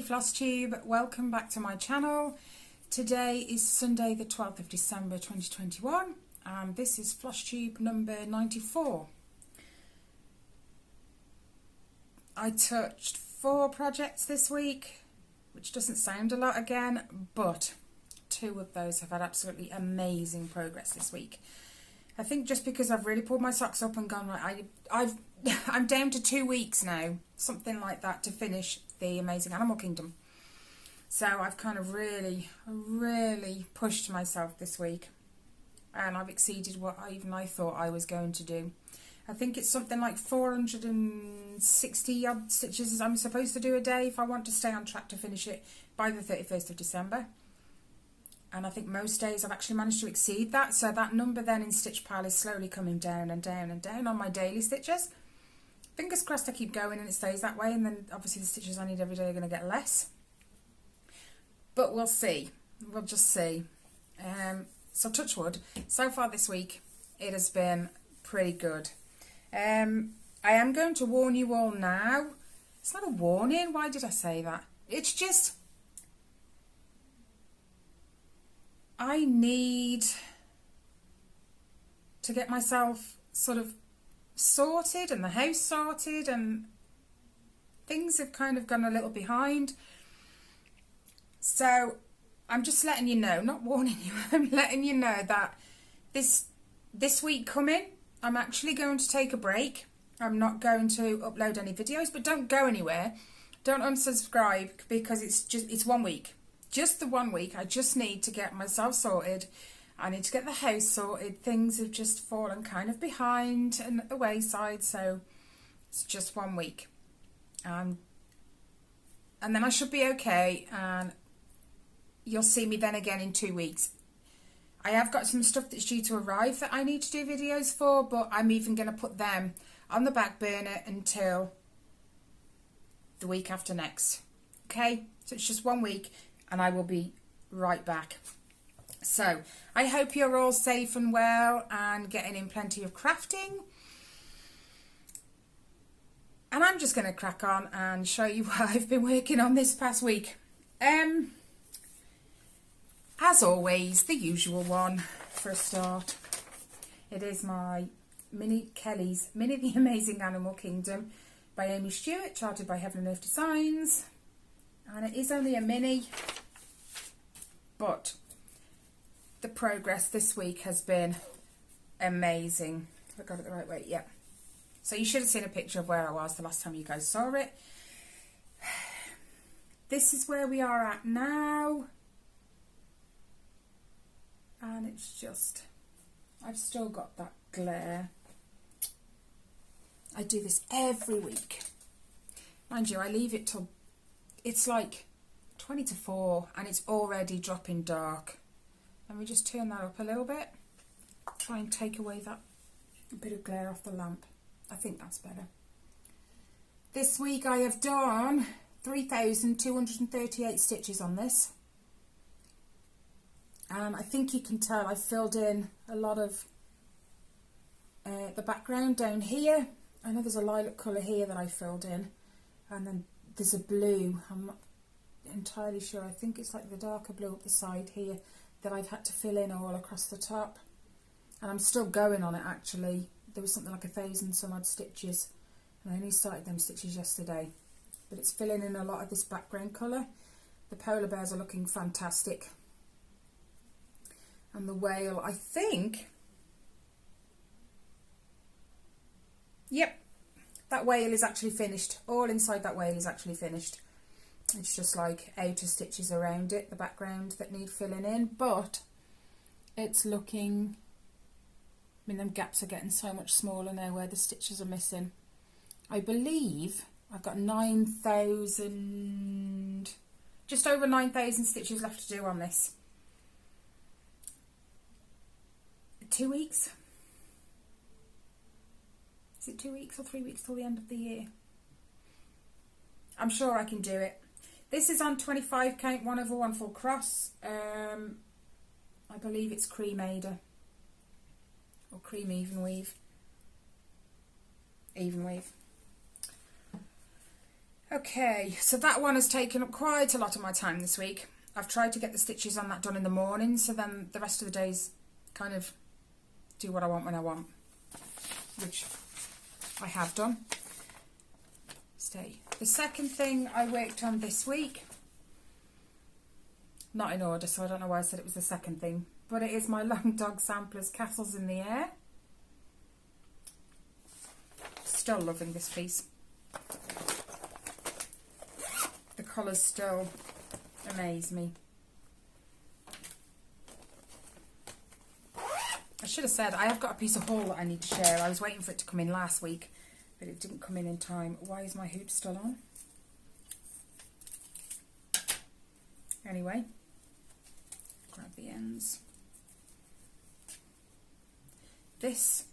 Hey Flosstube, welcome back to my channel. Today is Sunday the 12th of December 2021 and this is Flosstube number 94. I touched 4 projects this week, which doesn't sound a lot again, but 2 of those have had absolutely amazing progress this week. I think just because I've really pulled my socks up and gone, right, I'm down to 2 weeks now, something like that, to finish the Amazing Animal Kingdom. So I've kind of really pushed myself this week, and I've exceeded what I thought I was going to do. I think it's something like 460 odd stitches I'm supposed to do a day if I want to stay on track to finish it by the 31st of December. And I think most days I've actually managed to exceed that. So that number then in Stitch Pile is slowly coming down and down and down on my daily stitches. Fingers crossed I keep going and it stays that way, and then obviously the stitches I need every day are going to get less. But we'll see. We'll just see. So touch wood. So far this week it has been pretty good. I am going to warn you all now. It's not a warning. Why did I say that? It's just, I need to get myself sort of sorted and the house sorted, and things have kind of gone a little behind. So I'm just letting you know, not warning you, I'm letting you know that this week coming, I'm actually going to take a break. I'm not going to upload any videos, but don't go anywhere. Don't unsubscribe, because it's 1 week. Just the 1 week. I just need to get myself sorted. I need to get the house sorted. Things have just fallen kind of behind and at the wayside, so it's just 1 week. And then I should be okay, and you'll see me then again in 2 weeks. I have got some stuff that's due to arrive that I need to do videos for, but I'm even going to put them on the back burner until the week after next. Okay? So it's just 1 week and I will be right back. So I hope you're all safe and well and getting in plenty of crafting. And I'm just going to crack on and show you what I've been working on this past week. As always, the usual one for a start. It is my Kelly's Mini The Amazing Animal Kingdom by Amy Stewart, charted by Heaven and Earth Designs. And it is only a mini, but the progress this week has been amazing. Have I got it the right way? Yeah. So you should have seen a picture of where I was the last time you guys saw it. This is where we are at now. And it's just, I've still got that glare. I do this every week. Mind you, I leave it till, it's like 20 to 4 and it's already dropping dark. Let me just turn that up a little bit. Try and take away that bit of glare off the lamp. I think that's better. This week I have done 3,238 stitches on this. I think you can tell I filled in a lot of the background down here. I know there's a lilac colour here that I filled in, and then there's a blue. I'm not entirely sure. I think it's like the darker blue up the side here that I've had to fill in all across the top. And I'm still going on it actually. There was something like 1,000 some odd stitches, and I only started them stitches yesterday. But it's filling in a lot of this background colour. The polar bears are looking fantastic. And the whale, I think, yep, that whale is actually finished. All inside that whale is actually finished. It's just like outer stitches around it, the background, that need filling in, but it's looking, I mean, them gaps are getting so much smaller now where the stitches are missing. I believe I've got 9,000, just over 9,000 stitches left to do on this. 2 weeks? Is it 2 weeks or 3 weeks till the end of the year? I'm sure I can do it. This is on 25 count 1/1 full cross. I believe it's cream Ada or cream even weave. Even weave. Okay, so that one has taken up quite a lot of my time this week. I've tried to get the stitches on that done in the morning, so then the rest of the days kind of do what I want when I want, which I have done. Stay. The second thing I worked on this week, not in order, so I don't know why I said it was the second thing, but it is my Long Dog Samplers Castles in the Air. Still loving this piece. The colours still amaze me. I should have said I have got a piece of haul that I need to share. I was waiting for it to come in last week, but it didn't come in time. Why is my hoop still on? Anyway, grab the ends. This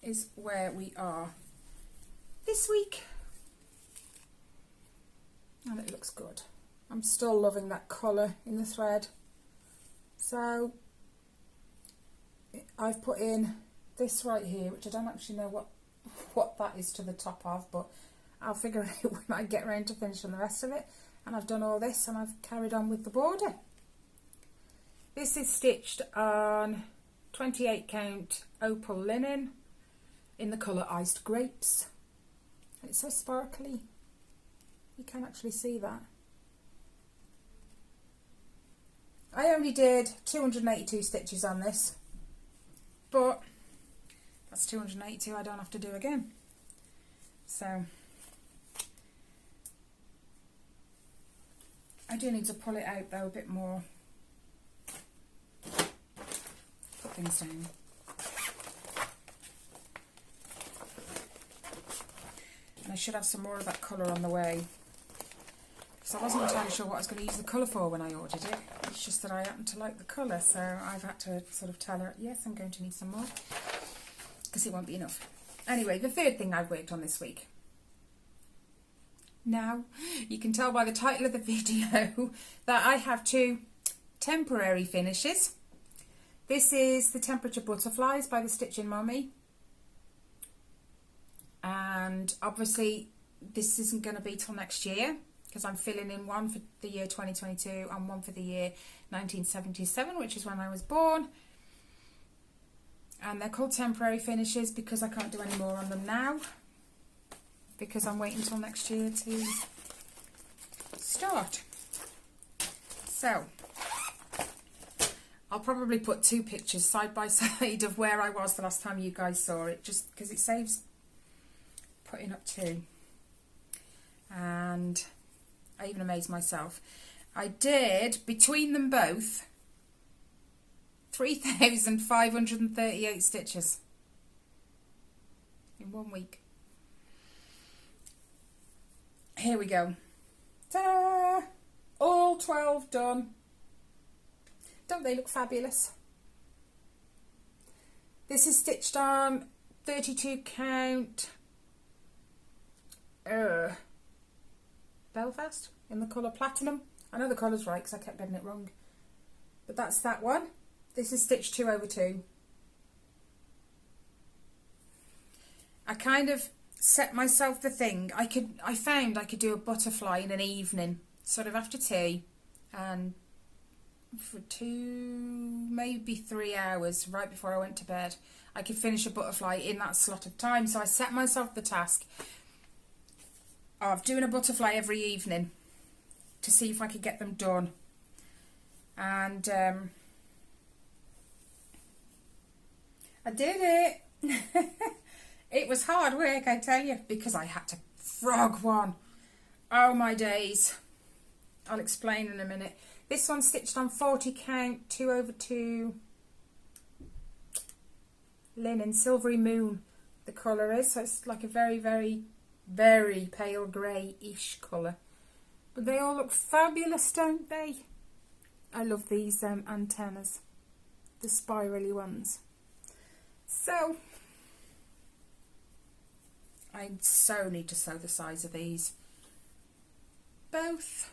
is where we are this week. And it looks good. I'm still loving that colour in the thread. So I've put in this right here, which I don't actually know what that is to the top of, but I'll figure it out when I get around to finishing the rest of it. And I've done all this and I've carried on with the border. This is stitched on 28 count opal linen in the colour Iced Grapes. And it's so sparkly. You can actually see that. I only did 282 stitches on this, but that's 282 I don't have to do again. So I do need to pull it out though a bit more. Put things down. And I should have some more of that colour on the way. So I wasn't entirely sure what I was going to use the colour for when I ordered it. It's just that I happen to like the colour, so I've had to sort of tell her, yes, I'm going to need some more, because it won't be enough. Anyway, the third thing I've worked on this week. Now, you can tell by the title of the video that I have two temporary finishes. This is the Temperature Butterflies by the Stitchin Mummy. And obviously, this isn't going to be till next year, because I'm filling in one for the year 2022 and one for the year 1977, which is when I was born. And they're called temporary finishes because I can't do any more on them now, because I'm waiting until next year to start. So I'll probably put two pictures side by side of where I was the last time you guys saw it, just because it saves putting up two. And I even amazed myself. I did, between them both, 3,538 stitches in 1 week. Here we go. Ta-da! All 12 done. Don't they look fabulous? This is stitched on 32 count Belfast in the colour Platinum. I know the colour's right because I kept getting it wrong. But that's that one. This is stitched 2/2. I kind of set myself the thing. I found I could do a butterfly in an evening, sort of after tea, and for 2, maybe 3 hours right before I went to bed, I could finish a butterfly in that slot of time. So I set myself the task of doing a butterfly every evening to see if I could get them done. And I did it. It was hard work, I tell you, because I had to frog one. Oh my days. I'll explain in a minute. This one's stitched on 40 count 2/2 linen, Silvery Moon the colour is, so it's like a very, very, very pale grey-ish colour. But they all look fabulous, don't they? I love these antennas, the spirally ones. So I so need to sew the size of these. Both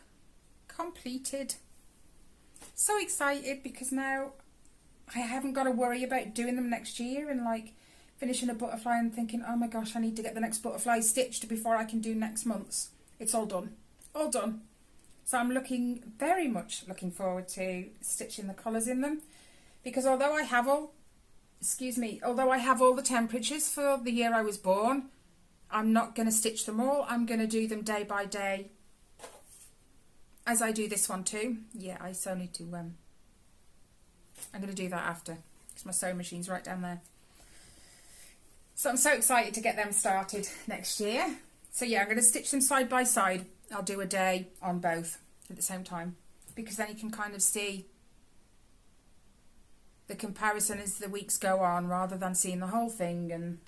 completed. So excited because now I haven't got to worry about doing them next year and like finishing a butterfly and thinking, oh my gosh, I need to get the next butterfly stitched before I can do next month's. it's all done, all done. So I'm very much looking forward to stitching the colours in them, because although I have all the temperatures for the year I was born, I'm not going to stitch them all. I'm going to do them day by day, as I do this one too. Yeah, I so need to, I'm going to do that after, because my sewing machine's right down there. So I'm so excited to get them started next year. So yeah, I'm going to stitch them side by side. I'll do a day on both at the same time, because then you can kind of see the comparison as the weeks go on, rather than seeing the whole thing. And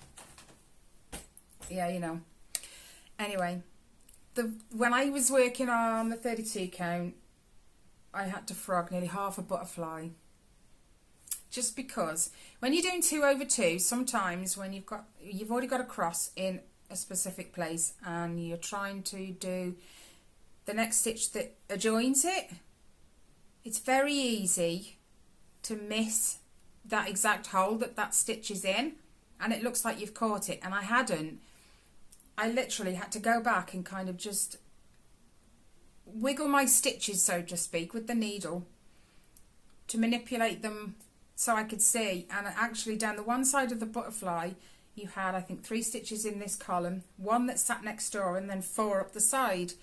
yeah, you know. Anyway, when I was working on the 32 count, I had to frog nearly half a butterfly. Just because when you're doing 2 over 2, sometimes when you've already got a cross in a specific place and you're trying to do the next stitch that adjoins it, it's very easy to miss that exact hole that stitch is in, and it looks like you've caught it. And I hadn't. I literally had to go back and kind of just wiggle my stitches, so to speak, with the needle to manipulate them so I could see. And actually down the one side of the butterfly you had, I think, 3 stitches in this column, 1 that sat next door, and then 4 up the side,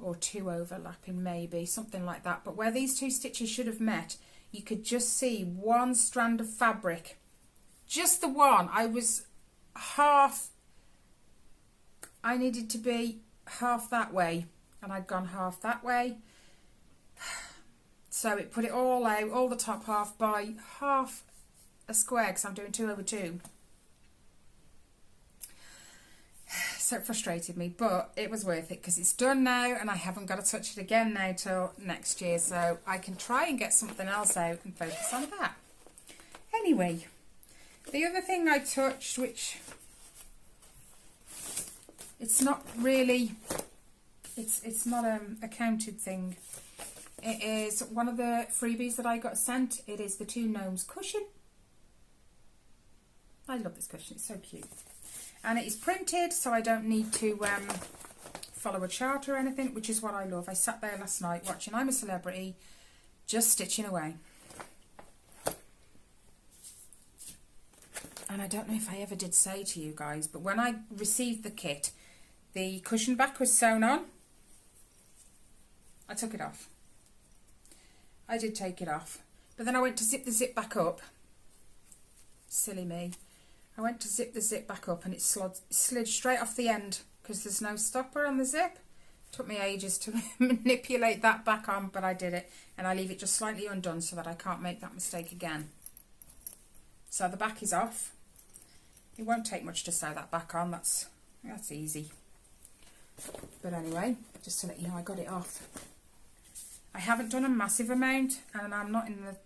or 2 overlapping maybe, something like that. But where these 2 stitches should have met, you could just see 1 strand of fabric, just the one. I needed to be half that way, and I'd gone half that way. So it put it all out, all the top half by half a square, because I'm doing 2 over 2. So it frustrated me, but it was worth it because it's done now, and I haven't got to touch it again now till next year, so I can try and get something else out and focus on that. Anyway, the other thing I touched, which it's not really, it's not a counted thing. It is one of the freebies that I got sent. It is the 2 Gnomes cushion. I love this cushion, it's so cute. And it is printed, so I don't need to follow a chart or anything, which is what I love. I sat there last night watching I'm a Celebrity, just stitching away. And I don't know if I ever did say to you guys, but when I received the kit, the cushion back was sewn on. I took it off. I did take it off. But then I went to zip the zip back up. Silly me. I went to zip the zip back up and it slid straight off the end because there's no stopper on the zip. It took me ages to manipulate that back on, but I did it. And I leave it just slightly undone so that I can't make that mistake again. So the back is off. It won't take much to sew that back on. That's easy. But anyway, just to let you know, I got it off. I haven't done a massive amount, and I'm not in the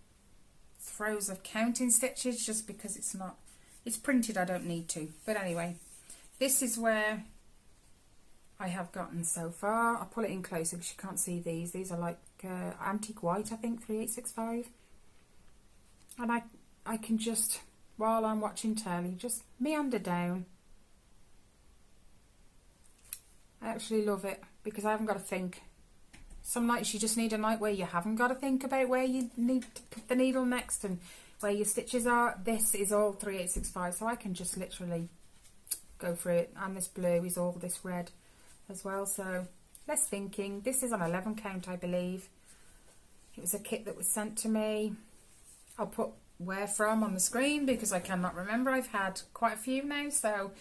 throes of counting stitches just because it's printed, I don't need to. But anyway, this is where I have gotten so far. I'll pull it in closer because you can't see these. These are like antique white, I think, 3865. And I can just, while I'm watching telly, just meander down. I actually love it because I haven't got to think. Some nights you just need a night where you haven't got to think about where you need to put the needle next and where your stitches are. This is all 3865, so I can just literally go through it. And this blue is all this red as well, so less thinking. This is on 11 count, I believe. It was a kit that was sent to me. I'll put where from on the screen because I cannot remember. I've had quite a few now, so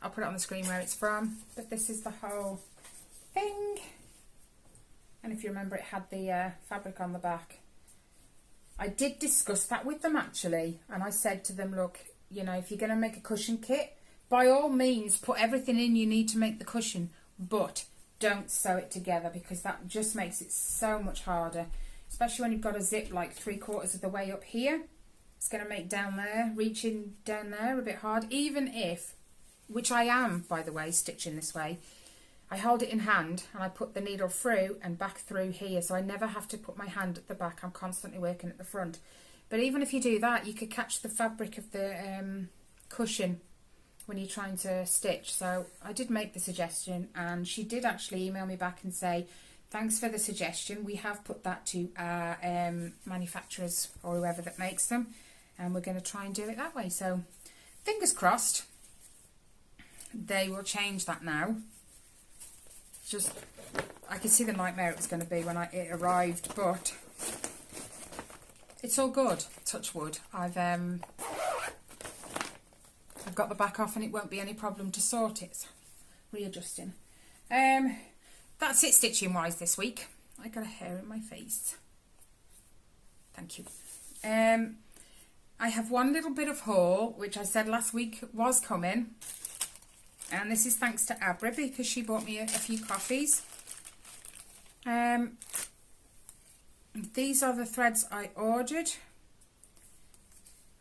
I'll put it on the screen where it's from. But this is the whole thing. And if you remember, it had the fabric on the back. I did discuss that with them actually, and I said to them, look, you know, if you're going to make a cushion kit, by all means put everything in you need to make the cushion, but don't sew it together because that just makes it so much harder, especially when you've got a zip like 3/4 of the way up here. It's going to make down there, reaching down there a bit hard, even if, which I am, by the way, stitching this way. I hold it in hand and I put the needle through and back through here, so I never have to put my hand at the back. I'm constantly working at the front. But even if you do that, you could catch the fabric of the cushion when you're trying to stitch. So I did make the suggestion, and she did actually email me back and say, thanks for the suggestion. We have put that to our manufacturers or whoever that makes them, and we're going to try and do it that way. So fingers crossed they will change that now. Just, I could see the nightmare it was going to be when it arrived, but it's all good. Touch wood. I've got the back off, and it won't be any problem to sort it. So, readjusting. That's it stitching wise this week. I got a hair in my face. Thank you. I have one little bit of haul, which I said last week was coming. And this is thanks to Abra, because she bought me a few coffees. These are the threads I ordered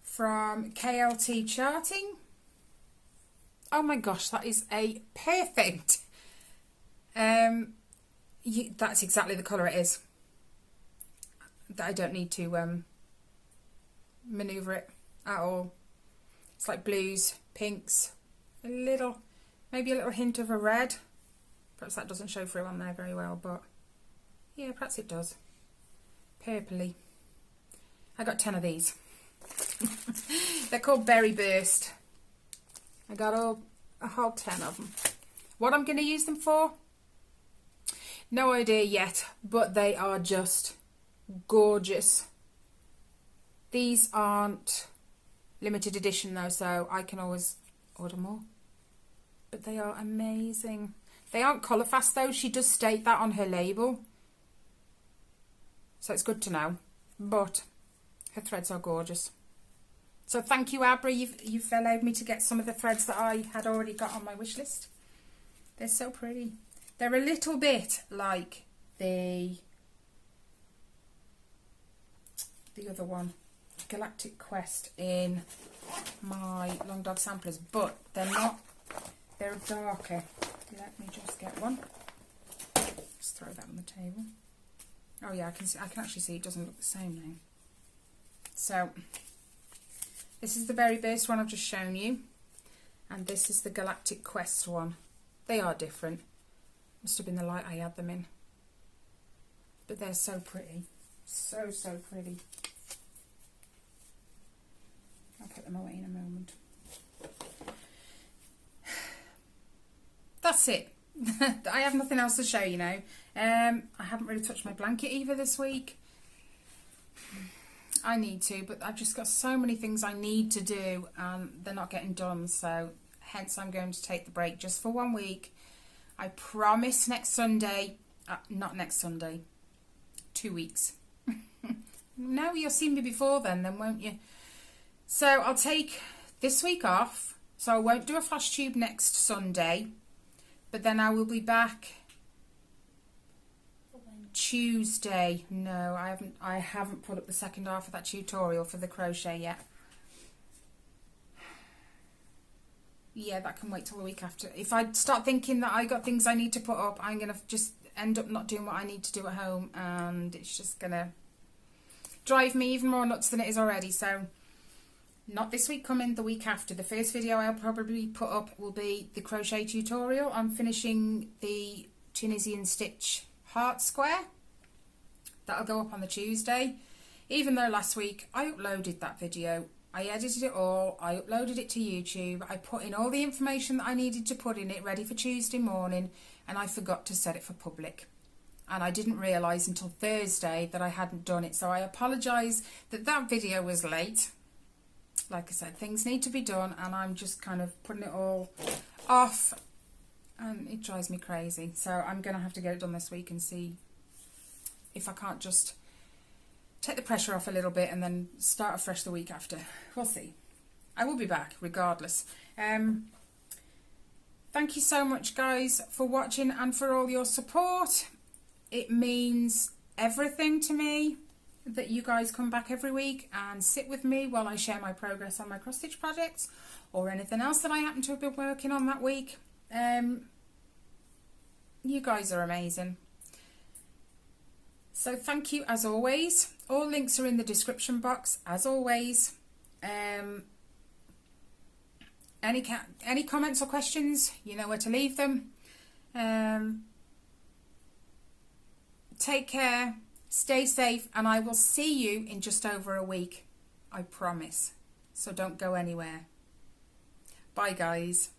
from KLT Charting. Oh my gosh, that is a perfect. That's exactly the colour it is. I don't need to manoeuvre it at all. It's like blues, pinks, maybe a little hint of a red. Perhaps that doesn't show through on there very well, but yeah, perhaps it does. Purpley. I got 10 of these. They're called Berry Burst. I got a whole 10 of them. What I'm going to use them for? No idea yet, but they are just gorgeous. These aren't limited edition though, so I can always order more. But they are amazing. They aren't colour fast though. She does state that on her label, so it's good to know. But her threads are gorgeous. So thank you, Abra. You've allowed me to get some of the threads that I had already got on my wish list. They're so pretty. They're a little bit like the other one, Galactic Quest, in my Long Dog samplers, but they're not. They're darker. Let me just get one. Just throw that on the table. Oh yeah, I can actually see it doesn't look the same now. So this is the Berry Burst one I've just shown you, and this is the Galactic Quest one. They are different. Must have been the light I had them in. But they're so pretty. So pretty. I'll put them away in a moment. That's it. I have nothing else to show you now. I haven't really touched my blanket either this week. I need to, but I've just got so many things I need to do, and they're not getting done, so hence I'm going to take the break just for 1 week. I promise next Sunday, not next Sunday, 2 weeks. No, you'll see me before then, won't you? So I'll take this week off, so I won't do a Flosstube next Sunday, but then I will be back Tuesday. No, I haven't put up the second half of that tutorial for the crochet yet. Yeah, that can wait till the week after. If I start thinking that I got things I need to put up, I'm going to just end up not doing what I need to do at home, and it's just going to drive me even more nuts than it is already. So not this week coming, the week after. The first video I'll probably put up will be the crochet tutorial. I'm finishing the Tunisian stitch heart square. That'll go up on the Tuesday. Even though last week I uploaded that video, I edited it all, I uploaded it to YouTube, I put in all the information that I needed to put in it ready for Tuesday morning, and I forgot to set it for public. And I didn't realise until Thursday that I hadn't done it, so I apologise that that video was late. Like I said, things need to be done, and I'm just kind of putting it all off, and it drives me crazy. So I'm going to have to get it done this week and see if I can't just take the pressure off a little bit and then start afresh the week after. We'll see. I will be back regardless. Thank you so much, guys, for watching and for all your support. It means everything to me that you guys come back every week and sit with me while I share my progress on my cross stitch projects or anything else that I happen to have been working on that week. You guys are amazing. So thank you as always. All links are in the description box as always. Any comments or questions, you know where to leave them. Take care, stay safe, and I will see you in just over a week. I promise. So don't go anywhere. Bye, guys.